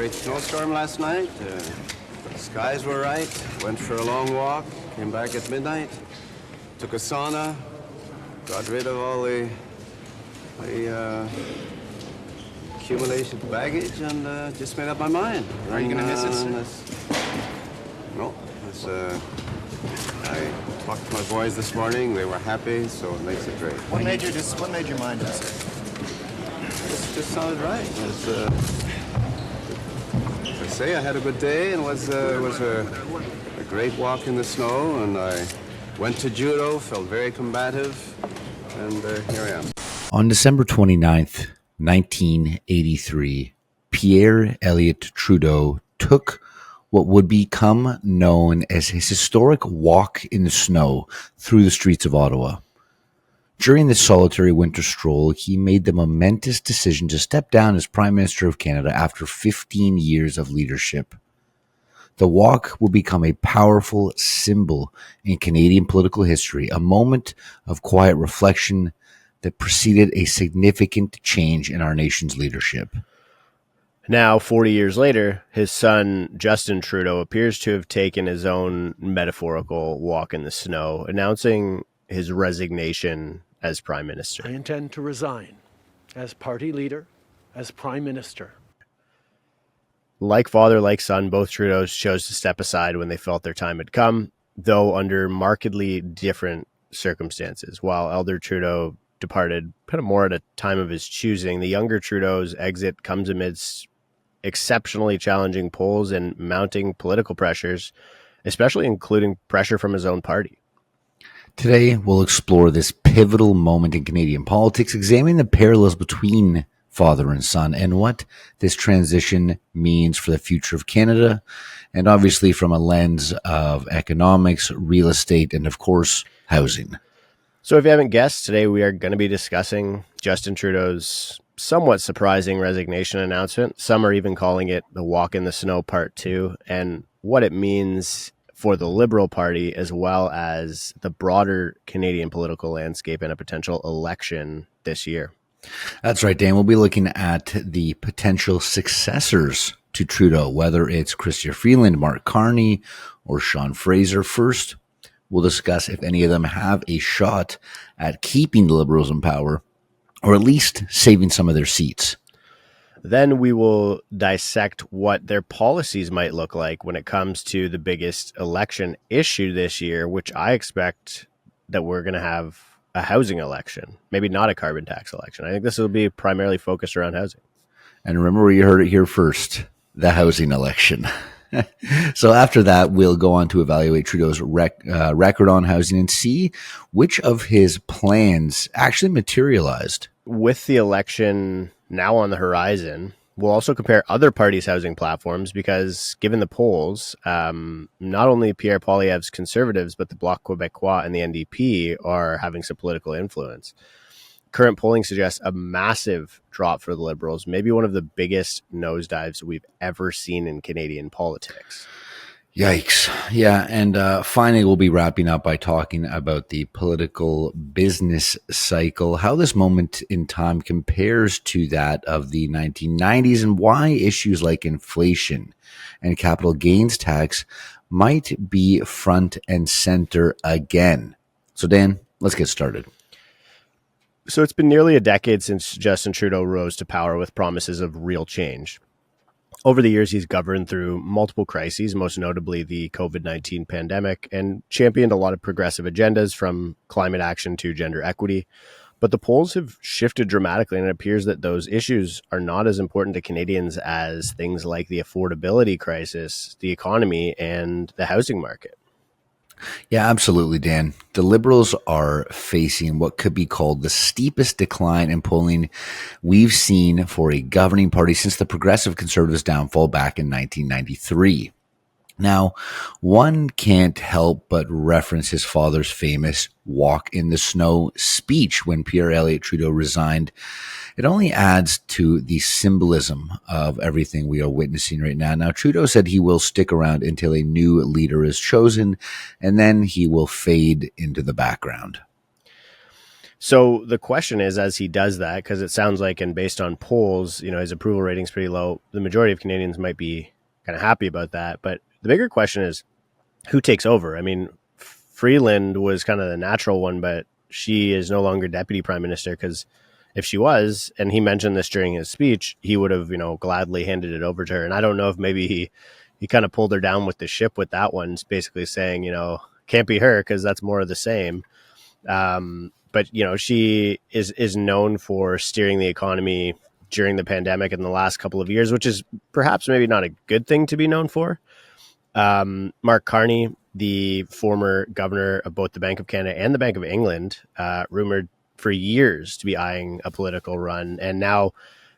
great snowstorm last night. The skies were right. Went for a long walk. Came back at midnight. Took a sauna. Got rid of all the accumulation baggage and just made up my mind. Are you going to miss it? No. I talked to my boys this morning. They were happy, so it makes it great. What made your mind up? It just sounded right. As I say, I had a good day, and it was a great walk in the snow, and I went to judo, felt very combative, and here I am. On December 29th, 1983, Pierre Elliott Trudeau took what would become known as his historic walk in the snow through the streets of Ottawa. During this solitary winter stroll, he made the momentous decision to step down as Prime Minister of Canada after 15 years of leadership. The walk will become a powerful symbol in Canadian political history, a moment of quiet reflection that preceded a significant change in our nation's leadership. Now, 40 years later, his son, Justin Trudeau, appears to have taken his own metaphorical walk in the snow, announcing his resignation as Prime Minister. I intend to resign as party leader, as Prime Minister. Like father, like son, both Trudeaus chose to step aside when they felt their time had come, though under markedly different circumstances. While elder Trudeau departed kind of more at a time of his choosing, the younger Trudeau's exit comes amidst exceptionally challenging polls and mounting political pressures, especially including pressure from his own party. Today, we'll explore this pivotal moment in Canadian politics, examining the parallels between father and son and what this transition means for the future of Canada, and obviously from a lens of economics, real estate, and of course, housing. So if you haven't guessed, today we are going to be discussing Justin Trudeau's somewhat surprising resignation announcement. Some are even calling it the Walk in the Snow Part 2, and what it means for the Liberal Party as well as the broader Canadian political landscape and a potential election this year. That's right, Dan. We'll be looking at the potential successors to Trudeau, whether it's Freeland, Mark Carney, or Sean Fraser. First, we'll discuss if any of them have a shot at keeping the Liberals in power, or at least saving some of their seats. Then we will dissect what their policies might look like when it comes to the biggest election issue this year, which I expect that we're going to have a housing election, maybe not a carbon tax election. I think this will be primarily focused around housing. And remember, you heard it here first, the housing election. So after that, we'll go on to evaluate Trudeau's record on housing and see which of his plans actually materialized. With the election now on the horizon, we'll also compare other parties' housing platforms because given the polls, not only Pierre Poilievre's Conservatives, but the Bloc Québécois and the NDP are having some political influence. Current polling suggests a massive drop for the Liberals, maybe one of the biggest nosedives we've ever seen in Canadian politics. Yikes. Yeah. And finally, we'll be wrapping up by talking about the political business cycle, how this moment in time compares to that of the 1990s, and why issues like inflation and capital gains tax might be front and center again. So, Dan, let's get started. So it's been nearly a decade since Justin Trudeau rose to power with promises of real change. Over the years, he's governed through multiple crises, most notably the COVID-19 pandemic, and championed a lot of progressive agendas from climate action to gender equity. But the polls have shifted dramatically, and it appears that those issues are not as important to Canadians as things like the affordability crisis, the economy, and the housing market. Yeah, absolutely, Dan. The Liberals are facing what could be called the steepest decline in polling we've seen for a governing party since the Progressive Conservatives' downfall back in 1993. Now, one can't help but reference his father's famous walk in the snow speech when Pierre Elliott Trudeau resigned. It only adds to the symbolism of everything we are witnessing right now. Now, Trudeau said he will stick around until a new leader is chosen, and then he will fade into the background. So the question is, as he does that, because it sounds like, and based on polls, his approval rating's pretty low. The majority of Canadians might be kind of happy about that. But the bigger question is, who takes over? I mean, Freeland was kind of the natural one, but she is no longer deputy prime minister, because if she was, and he mentioned this during his speech, he would have, gladly handed it over to her. And I don't know if maybe he kind of pulled her down with the ship with that one, basically saying, can't be her because that's more of the same. But she is known for steering the economy during the pandemic in the last couple of years, which is perhaps maybe not a good thing to be known for. Mark Carney, the former governor of both the Bank of Canada and the Bank of England, rumored for years to be eyeing a political run. And now,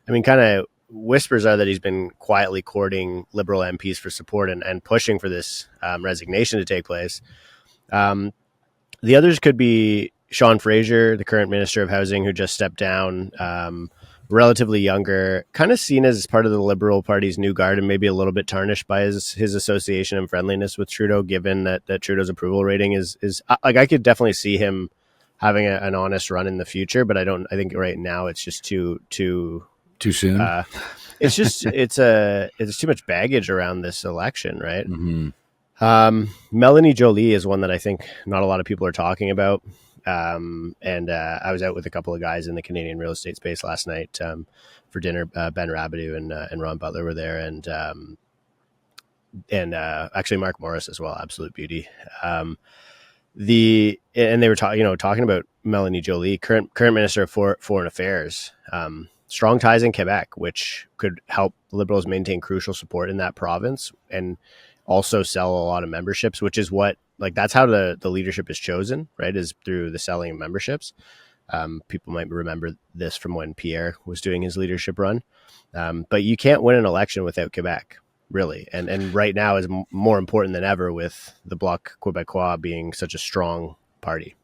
kind of whispers are that he's been quietly courting Liberal MPs for support and pushing for this resignation to take place. The others could be Sean Fraser, the current Minister of Housing, who just stepped down, relatively younger, kind of seen as part of the Liberal Party's new guard, and maybe a little bit tarnished by his association and friendliness with Trudeau, given that Trudeau's approval rating is like, I could definitely see him having an honest run in the future, but I think right now it's just too soon. It's just it's too much baggage around this election, right? Mm-hmm. Melanie Joly is one that I think not a lot of people are talking about. And I was out with a couple of guys in the Canadian real estate space last night for dinner. Ben Rabideau and Ron Butler were there, and actually Mark Morris as well. Absolute beauty. And they were talking about Melanie Joly, current Minister of Foreign Affairs. Strong ties in Quebec, which could help Liberals maintain crucial support in that province, and also sell a lot of memberships, which is what, that's how the leadership is chosen, right? Is through the selling of memberships. People might remember this from when Pierre was doing his leadership run. But you can't win an election without Quebec, really. And right now is more important than ever, with the Bloc Québécois being such a strong party.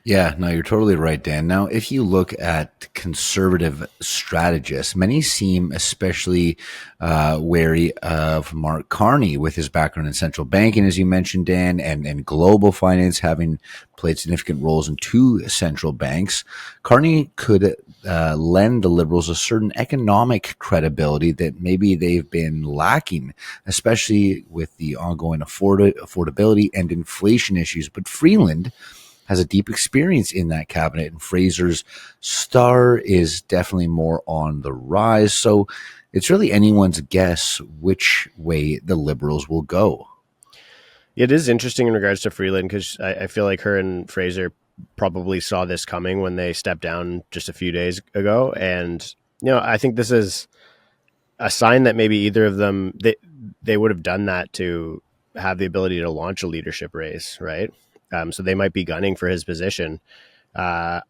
Yeah, no, you're totally right, Dan. Now, if you look at conservative strategists, many seem especially wary of Mark Carney with his background in central banking, as you mentioned, Dan, and global finance, having played significant roles in two central banks. Carney could lend the Liberals a certain economic credibility that maybe they've been lacking, especially with the ongoing affordability and inflation issues. But Freeland has a deep experience in that cabinet, and Fraser's star is definitely more on the rise. So it's really anyone's guess which way the Liberals will go. It is interesting in regards to Freeland, because I feel like her and Fraser probably saw this coming when they stepped down just a few days ago. And, I think this is a sign that maybe either of them, they would have done that to have the ability to launch a leadership race, right? So they might be gunning for his position. I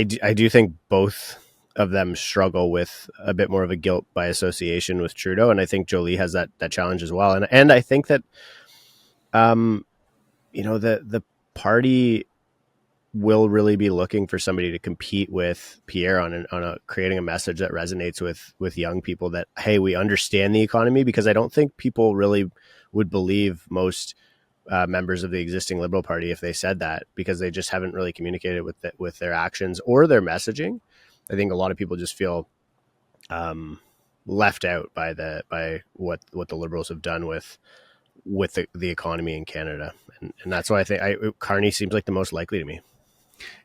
do think both of them struggle with a bit more of a guilt by association with Trudeau, and I think Joly has that challenge as well. And I think that, the party will really be looking for somebody to compete with Pierre on creating a message that resonates with young people, that, hey, we understand the economy, because I don't think people really would believe most members of the existing Liberal Party if they said that, because they just haven't really communicated with their actions or their messaging. I think a lot of people just feel left out by what the Liberals have done with the economy in Canada, and that's why I think Carney seems like the most likely to me.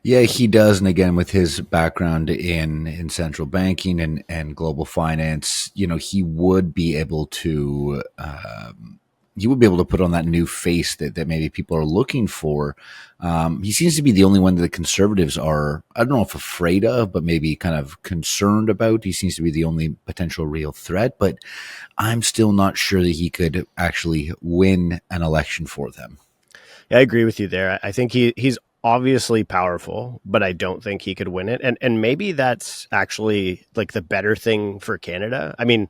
Yeah, he does. And again, with his background in central banking and global finance, he would be able to put on that new face that maybe people are looking for. He seems to be the only one that the Conservatives are, I don't know if afraid of, but maybe kind of concerned about. He seems to be the only potential real threat, but I'm still not sure that he could actually win an election for them. Yeah, I agree with you there. I think he's obviously powerful, but I don't think he could win it. And maybe that's actually like the better thing for Canada. I mean,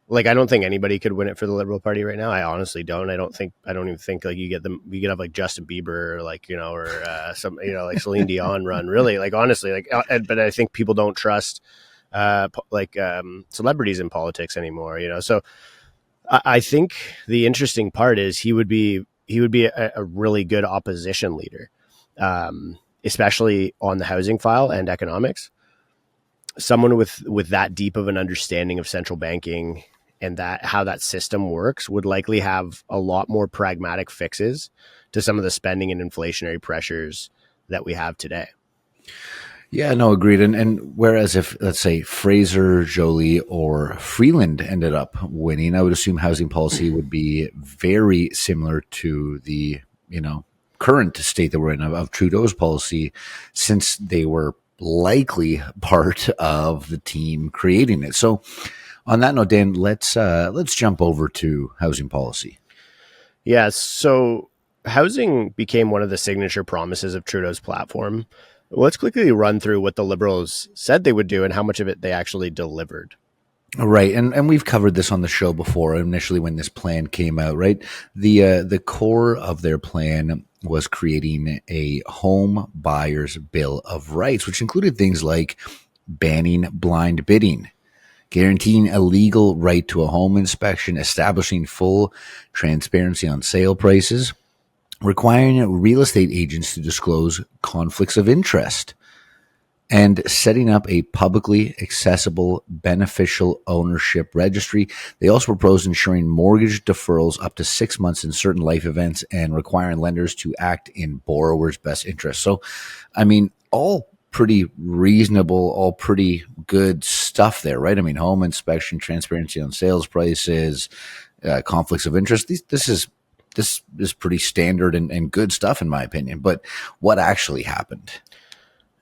I don't think anybody could win it for the Liberal Party right now. I honestly don't. I don't even think you could have like Justin Bieber or some Celine Dion run, really, honestly, but I think people don't trust celebrities in politics anymore, so I think the interesting part is he would be a really good opposition leader. especially on the housing file and economics. Someone with that deep of an understanding of central banking and that how that system works would likely have a lot more pragmatic fixes to some of the spending and inflationary pressures that we have today. Yeah, no, agreed. And whereas if, let's say, Fraser, Joly, or Freeland ended up winning, I would assume housing policy would be very similar to the, current state that we're in of Trudeau's policy, since they were likely part of the team creating it. So on that note, Dan, let's jump over to housing policy. Yeah, so housing became one of the signature promises of Trudeau's platform. Let's quickly run through what the Liberals said they would do and how much of it they actually delivered. Right, and we've covered this on the show before. Initially, when this plan came out, right, the core of their plan was creating a home buyer's bill of rights, which included things like banning blind bidding, guaranteeing a legal right to a home inspection, establishing full transparency on sale prices, requiring real estate agents to disclose conflicts of interest, and setting up a publicly accessible beneficial ownership registry. They also proposed ensuring mortgage deferrals up to 6 months in certain life events and requiring lenders to act in borrowers' best interest. So, I mean, all pretty reasonable, all pretty good stuff there, right? I mean, home inspection, transparency on sales prices, conflicts of interest. This is pretty standard and good stuff, in my opinion. But what actually happened?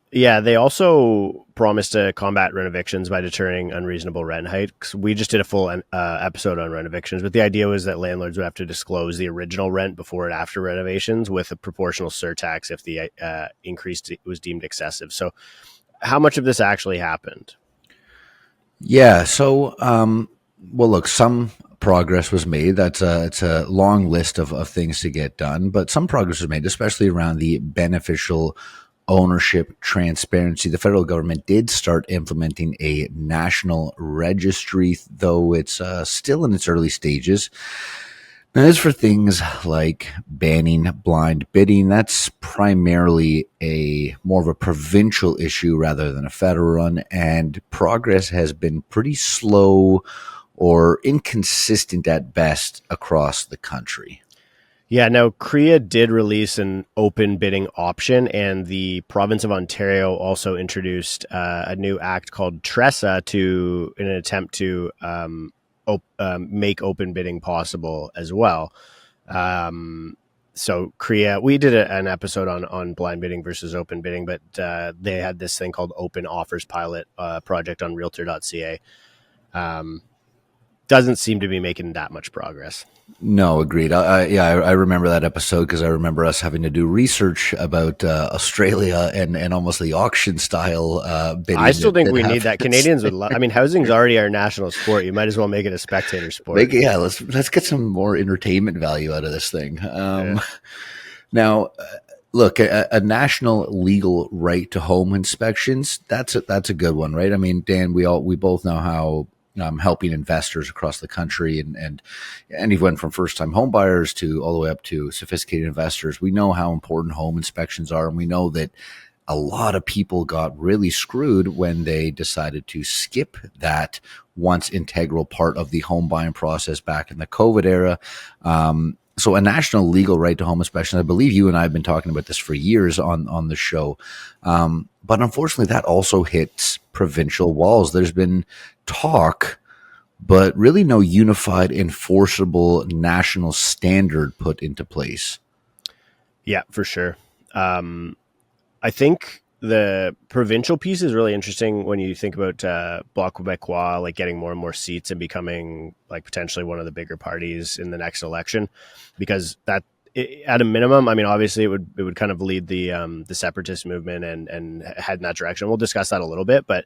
Yeah, they also promised to combat rent evictions by deterring unreasonable rent hikes. We just did a full episode on rent evictions, but the idea was that landlords would have to disclose the original rent before and after renovations with a proportional surtax if the increase was deemed excessive. So how much of this actually happened? Yeah, so, well, look, some progress was made. It's a long list of things to get done, but some progress was made, especially around the beneficial ownership transparency. The federal government did start implementing a national registry, though it's still in its early stages. Now, as for things like banning blind bidding, that's primarily more of a provincial issue rather than a federal one, and progress has been pretty slow or inconsistent at best across the country. Yeah, now CREA did release an open bidding option, and the province of Ontario also introduced a new act called TRESA in an attempt to make open bidding possible as well. So CREA, we did an episode on blind bidding versus open bidding, but they had this thing called Open Offers Pilot project on Realtor.ca. Doesn't seem to be making that much progress. No, agreed. I remember that episode because I remember us having to do research about Australia and almost the auction style bidding. I still think we need that. Canadians would love. I mean, housing's already our national sport. You might as well make it a spectator sport. Let's get some more entertainment value out of this thing. Now, look, a national legal right to home inspections. That's a good one, right? I mean, Dan, we both know how. Helping investors across the country and even from first-time home buyers to all the way up to sophisticated investors. We know how important home inspections are, and we know that a lot of people got really screwed when they decided to skip that once integral part of the home buying process back in the COVID era. So a national legal right to home inspection, I believe you and I have been talking about this for years on the show. But unfortunately, that also hits provincial walls. There's been talk, but really no unified enforceable national standard put into place. Yeah, for sure. I think the provincial piece is really interesting when you think about Bloc Québécois, like getting more and more seats and becoming like potentially one of the bigger parties in the next election, because that at a minimum, I mean, obviously it would kind of lead the separatist movement and head in that direction. We'll discuss that a little bit, but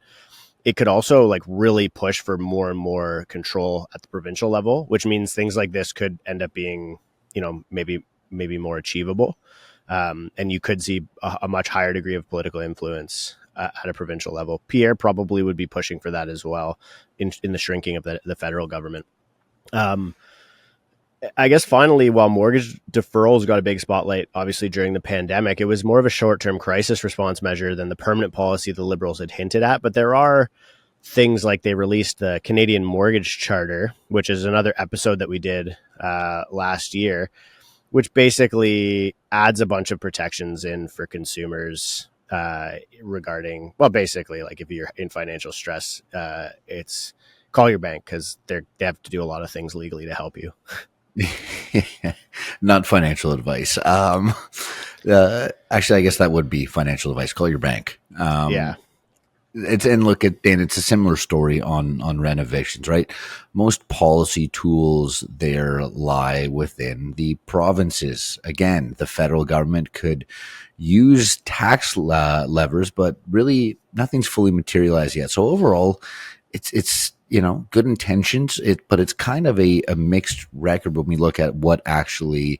it could also like really push for more and more control at the provincial level, which means things like this could end up being, maybe more achievable. And you could see a much higher degree of political influence at a provincial level. Pierre probably would be pushing for that as well in the shrinking of the federal government. I guess finally, while mortgage deferrals got a big spotlight, obviously during the pandemic, it was more of a short-term crisis response measure than the permanent policy the Liberals had hinted at. But there are things like they released the Canadian Mortgage Charter, which is another episode that we did last year, which basically adds a bunch of protections in for consumers regarding, well, basically, like if you're in financial stress, it's call your bank because they have to do a lot of things legally to help you. Not financial advice. Actually, I guess that would be financial advice. Call your bank. Yeah. It's a similar story on renovations, right? Most policy tools there lie within the provinces. Again, the federal government could use tax levers, but really nothing's fully materialized yet. So overall, it's good intentions, but it's kind of a mixed record when we look at what actually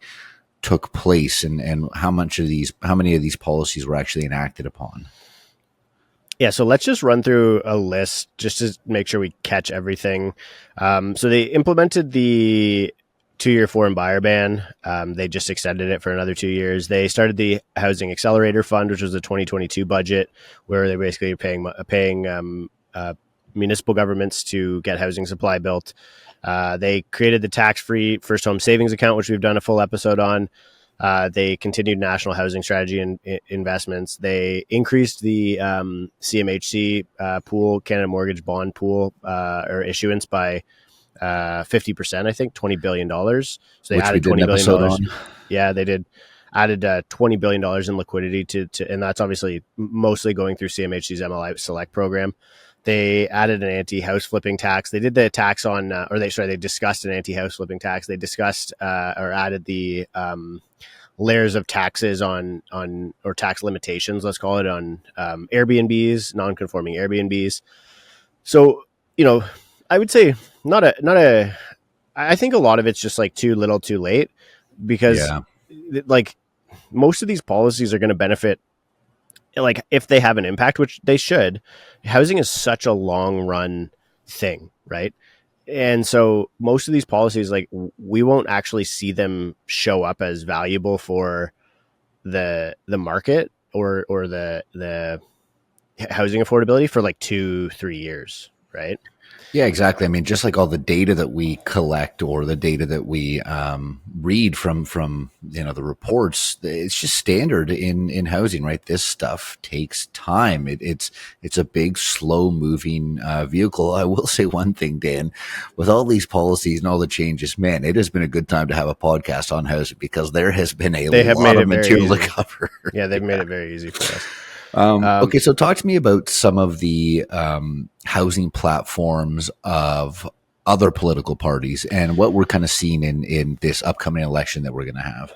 took place and how many of these policies were actually enacted upon. Yeah, so let's just run through a list just to make sure we catch everything. So they implemented the 2-year foreign buyer ban. They just extended it for another 2 years. They started the Housing Accelerator Fund, which was the 2022 budget, where they basically are paying municipal governments to get housing supply built. They created the tax-free first home savings account, which we've done a full episode on. They continued national housing strategy and investments. They increased the CMHC pool, Canada Mortgage Bond pool, or issuance by 50%, I think, $20 billion. So they added $20 billion. Yeah, they did. Added $20 billion in liquidity to, and that's obviously mostly going through CMHC's MLI Select program. They added an anti-house flipping tax. They did the tax on, they discussed an anti-house flipping tax. They discussed or added the layers of taxes on or tax limitations, let's call it, on Airbnbs, non-conforming Airbnbs. So, I would say I think a lot of it's just like too little too late, because like most of these policies are going to benefit, like if they have an impact, which they should. Housing is such a long run thing, right? And so most of these policies, like we won't actually see them show up as valuable for the market or the housing affordability for like 2-3 years, right? Yeah, exactly. I mean, just like all the data that we collect or the data that we read from the reports, it's just standard in housing, right? This stuff takes time. It's a big, slow moving vehicle. I will say one thing, Dan, with all these policies and all the changes, man, it has been a good time to have a podcast on housing, because there has been a lot of material to cover. Yeah, they've made it very easy for us. Okay, so talk to me about some of the housing platforms of other political parties and what we're kind of seeing in this upcoming election that we're going to have.